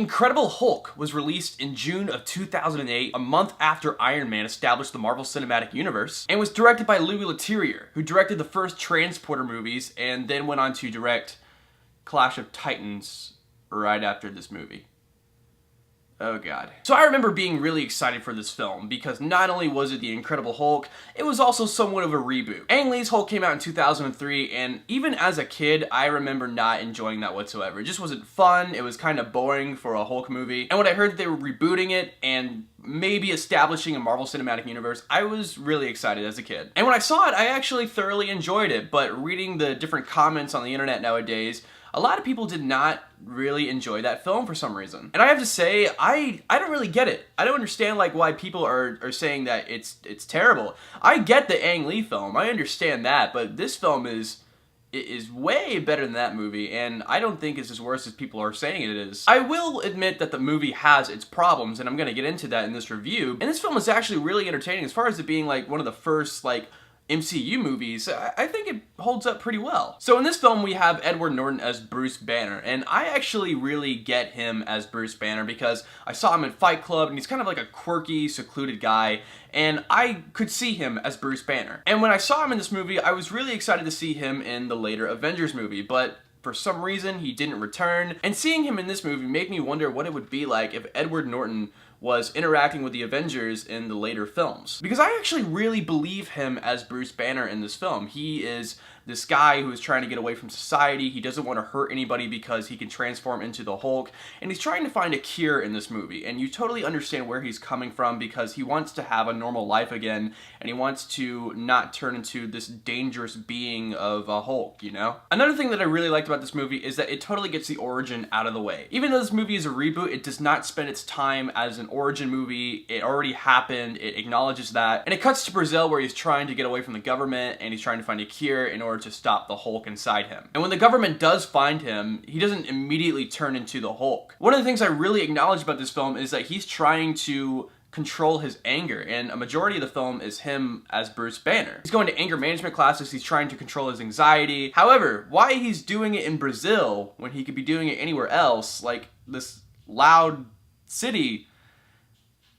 Incredible Hulk was released in June of 2008, a month after Iron Man established the Marvel Cinematic Universe, and was directed by Louis Leterrier, who directed the first Transporter movies and then went on to direct Clash of Titans right after this movie. Oh god. So I remember being really excited for this film because not only was it The Incredible Hulk, it was also somewhat of a reboot. Ang Lee's Hulk came out in 2003, and even as a kid, I remember not enjoying that whatsoever. It just wasn't fun, it was kind of boring for a Hulk movie, and when I heard that they were rebooting it and maybe establishing a Marvel Cinematic Universe, I was really excited as a kid. And when I saw it, I actually thoroughly enjoyed it, but reading the different comments on the internet nowadays, a lot of people did not really enjoy that film for some reason. And I have to say, I don't really get it. I don't understand like why people are saying that it's terrible. I get the Ang Lee film, I understand that, but this film is way better than that movie, and I don't think it's as worse as people are saying it is. I will admit that the movie has its problems, and I'm gonna get into that in this review, and this film is actually really entertaining as far as it being like one of the first like MCU movies. I think it holds up pretty well. So in this film we have Edward Norton as Bruce Banner, and I actually really get him as Bruce Banner because I saw him in Fight Club and he's kind of like a quirky, secluded guy, and I could see him as Bruce Banner. And when I saw him in this movie, I was really excited to see him in the later Avengers movie, but for some reason he didn't return, and seeing him in this movie made me wonder what it would be like if Edward Norton was interacting with the Avengers in the later films. Because I actually really believe him as Bruce Banner in this film. He is this guy who is trying to get away from society. He doesn't want to hurt anybody because he can transform into the Hulk, and he's trying to find a cure in this movie, and you totally understand where he's coming from because he wants to have a normal life again, and he wants to not turn into this dangerous being of a Hulk, you know? Another thing that I really liked about this movie is that it totally gets the origin out of the way. Even though this movie is a reboot, it does not spend its time as an origin movie. It already happened, it acknowledges that, and it cuts to Brazil where he's trying to get away from the government and he's trying to find a cure in order to stop the Hulk inside him. And when the government does find him, he doesn't immediately turn into the Hulk. One of the things I really acknowledge about this film is that he's trying to control his anger, and a majority of the film is him as Bruce Banner. He's going to anger management classes, he's trying to control his anxiety. However, why he's doing it in Brazil when he could be doing it anywhere else, like this loud city,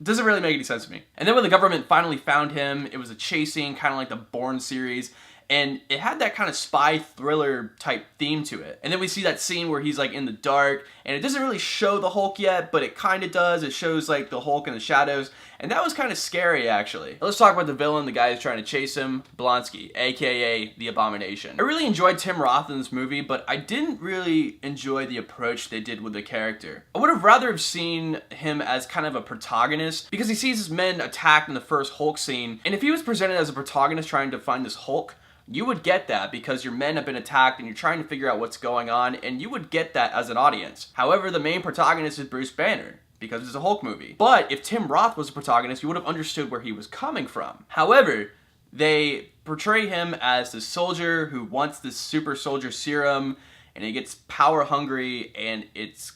doesn't really make any sense to me. And then when the government finally found him, it was a chase scene, kind of like the Bourne series, and it had that kind of spy thriller type theme to it. And then we see that scene where he's like in the dark, and it doesn't really show the Hulk yet, but it kind of does. It shows like the Hulk in the shadows, and that was kind of scary actually. Now let's talk about the villain, the guy who's trying to chase him, Blonsky, aka the Abomination. I really enjoyed Tim Roth in this movie, but I didn't really enjoy the approach they did with the character. I would have rather have seen him as kind of a protagonist, because he sees his men attacked in the first Hulk scene, and if he was presented as a protagonist trying to find this Hulk, you would get that because your men have been attacked and you're trying to figure out what's going on, and you would get that as an audience. However, the main protagonist is Bruce Banner because it's a Hulk movie. But if Tim Roth was a protagonist, you would have understood where he was coming from. However, they portray him as this soldier who wants this super soldier serum, and he gets power hungry, and it's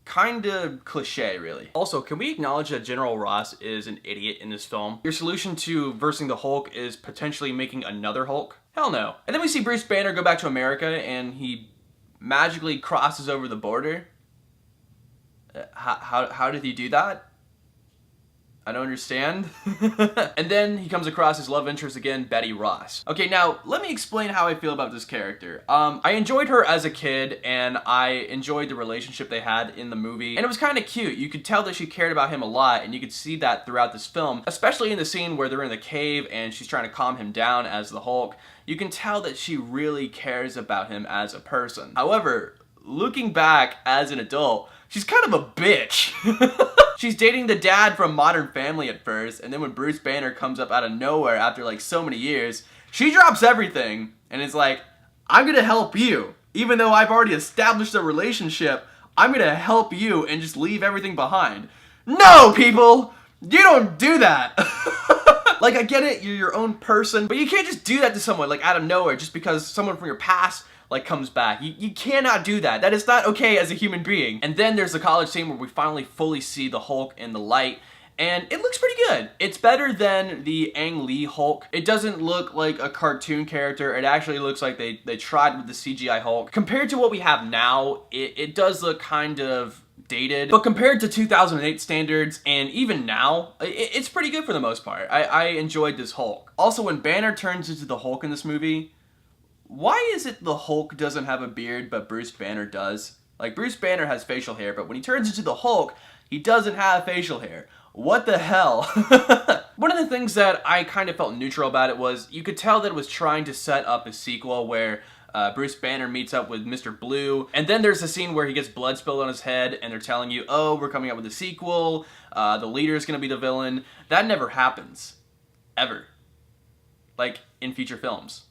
kind of cliche, really. Also, can we acknowledge that General Ross is an idiot in this film? Your solution to versing the Hulk is potentially making another Hulk? Hell no. And then we see Bruce Banner go back to America and he magically crosses over the border. How did he do that? I don't understand. And then he comes across his love interest again, Betty Ross. Okay, now let me explain how I feel about this character. I enjoyed her as a kid, and I enjoyed the relationship they had in the movie, and it was kind of cute. You could tell that she cared about him a lot, and you could see that throughout this film, especially in the scene where they're in the cave and she's trying to calm him down as the Hulk. You can tell that she really cares about him as a person. However, looking back as an adult, she's kind of a bitch. She's dating the dad from Modern Family at first, and then when Bruce Banner comes up out of nowhere after like so many years, she drops everything and is like, I'm gonna help you. Even though I've already established a relationship, I'm gonna help you and just leave everything behind. No, people! You don't do that! Like, I get it, you're your own person, but you can't just do that to someone, like, out of nowhere, just because someone from your past like comes back. You cannot do that. That is not okay as a human being. And then there's the college scene where we finally fully see the Hulk in the light, and it looks pretty good. It's better than the Ang Lee Hulk. It doesn't look like a cartoon character. It actually looks like they tried with the CGI Hulk. Compared to what we have now, it does look kind of dated, but compared to 2008 standards and even now, it's pretty good for the most part. I enjoyed this Hulk. Also, when Banner turns into the Hulk in this movie, why is it the Hulk doesn't have a beard but Bruce Banner does? Like, Bruce Banner has facial hair, but when he turns into the Hulk, he doesn't have facial hair. What the hell? One of the things that I kind of felt neutral about it was you could tell that it was trying to set up a sequel where Bruce Banner meets up with Mr. Blue, and then there's a scene where he gets blood spilled on his head, and they're telling you, oh, we're coming up with a sequel, the leader's gonna be the villain. That never happens. Ever. Like, in future films.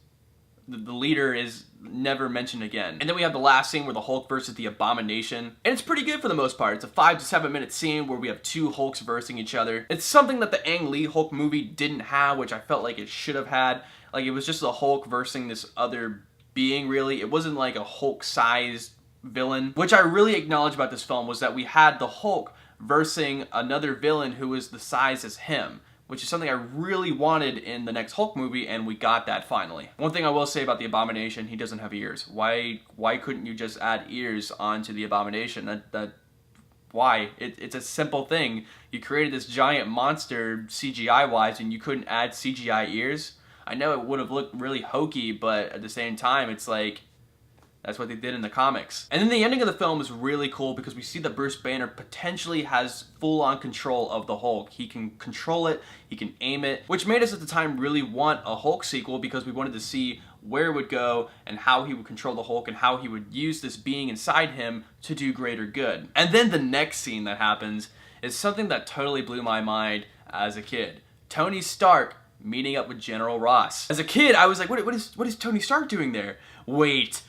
The leader is never mentioned again. And then we have the last scene where the Hulk versus the Abomination. And it's pretty good for the most part. It's a 5 to 7 minute scene where we have two Hulks versing each other. It's something that the Ang Lee Hulk movie didn't have, which I felt like it should have had. Like, it was just a Hulk versing this other being, really. It wasn't like a Hulk-sized villain. Which I really acknowledge about this film was that we had the Hulk versing another villain who was the size as him, which is something I really wanted in the next Hulk movie, and we got that finally. One thing I will say about the Abomination, he doesn't have ears. Why couldn't you just add ears onto the Abomination? Why? It's a simple thing. You created this giant monster CGI-wise, and you couldn't add CGI ears? I know it would have looked really hokey, but at the same time, it's like, that's what they did in the comics. And then the ending of the film is really cool because we see that Bruce Banner potentially has full-on control of the Hulk. He can control it, he can aim it, which made us at the time really want a Hulk sequel because we wanted to see where it would go and how he would control the Hulk and how he would use this being inside him to do greater good. And then the next scene that happens is something that totally blew my mind as a kid. Tony Stark meeting up with General Ross. As a kid, I was like, what is Tony Stark doing there? Wait,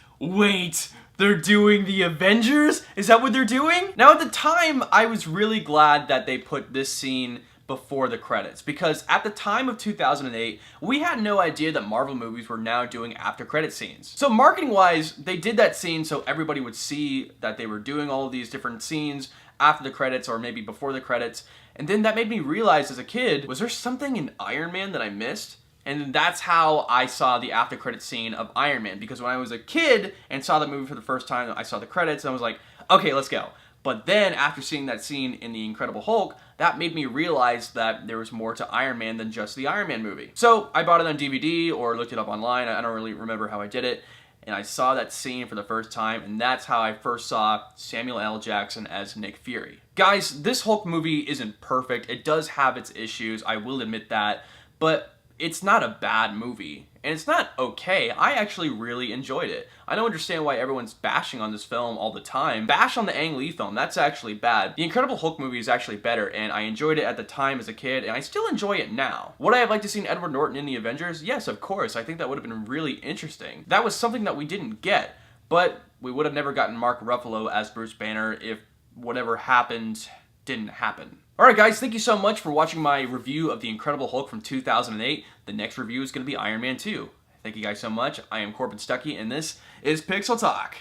they're doing the Avengers? Is that what they're doing? Now, at the time, I was really glad that they put this scene before the credits, because at the time of 2008, we had no idea that Marvel movies were now doing after credit scenes. So marketing-wise, they did that scene so everybody would see that they were doing all of these different scenes after the credits or maybe before the credits, and then that made me realize as a kid, was there something in Iron Man that I missed? And that's how I saw the after credit scene of Iron Man, because when I was a kid and saw the movie for the first time, I saw the credits and I was like, okay, let's go. But then after seeing that scene in The Incredible Hulk, that made me realize that there was more to Iron Man than just the Iron Man movie. So I bought it on DVD or looked it up online. I don't really remember how I did it. And I saw that scene for the first time, and that's how I first saw Samuel L. Jackson as Nick Fury. Guys, this Hulk movie isn't perfect. It does have its issues, I will admit that, but it's not a bad movie, and it's not okay. I actually really enjoyed it. I don't understand why everyone's bashing on this film all the time. Bash on the Ang Lee film, that's actually bad. The Incredible Hulk movie is actually better, and I enjoyed it at the time as a kid, and I still enjoy it now. Would I have liked to see Edward Norton in the Avengers? Yes, of course. I think that would have been really interesting. That was something that we didn't get, but we would have never gotten Mark Ruffalo as Bruce Banner if whatever happened didn't happen. Alright guys, thank you so much for watching my review of The Incredible Hulk from 2008. The next review is going to be Iron Man 2. Thank you guys so much. I am Corbin Stuckey, and this is Pixel Talk.